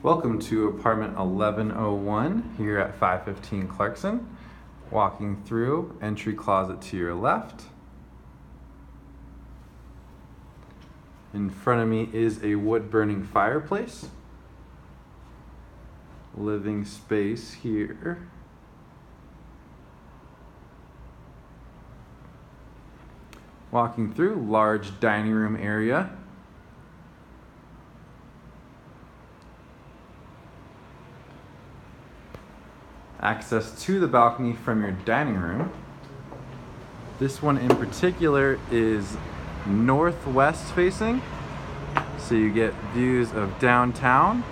Welcome to apartment 1101 here at 515 Clarkson. Walking through, entry closet to your left. In front of me is a wood-burning fireplace. Living space here. Walking through, large dining room area. Access to the balcony from your dining room. This one in particular is northwest facing, so you get views of downtown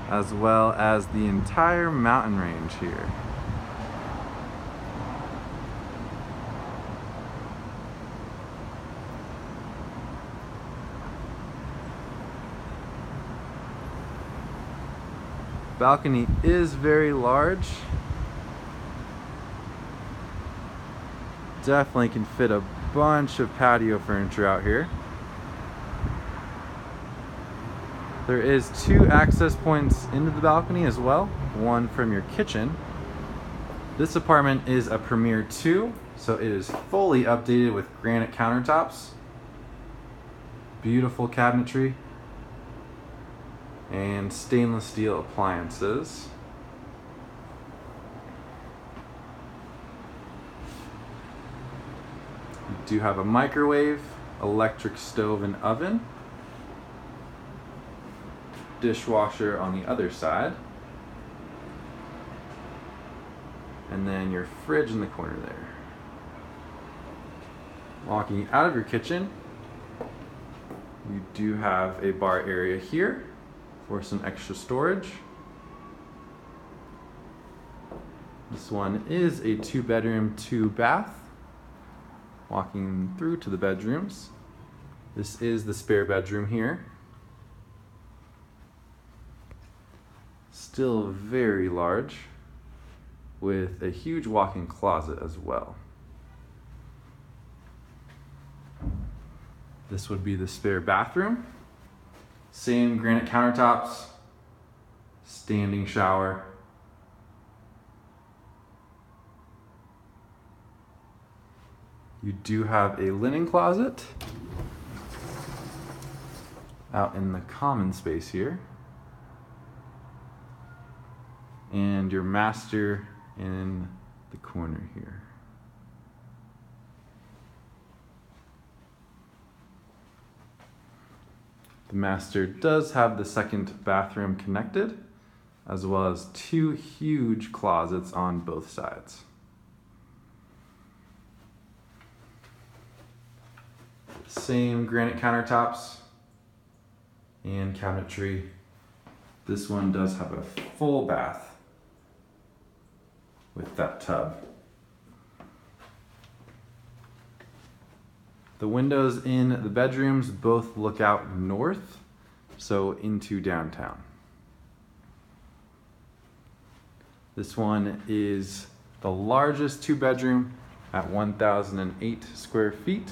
as well as the entire mountain range here. Balcony is very large. Definitely can fit a bunch of patio furniture out here. There is 2 access points into the balcony as well, one from your kitchen. This apartment is a Premier 2, so it is fully updated with granite countertops, beautiful cabinetry, and stainless steel appliances. You do have a microwave, electric stove and oven, dishwasher on the other side, and then your fridge in the corner there. Walking out of your kitchen, you do have a bar area here for some extra storage. This one is a 2-bedroom, 2-bath. Walking through to the bedrooms. This is the spare bedroom here. Still very large, with a huge walk-in closet as well. This would be the spare bathroom. Same granite countertops, standing shower. You do have a linen closet out in the common space here. And your master in the corner here. The master does have the second bathroom connected, as well as 2 huge closets on both sides. Same granite countertops and cabinetry. This one does have a full bath with that tub. The windows in the bedrooms both look out north, so into downtown. This one is the largest 2-bedroom at 1,008 square feet.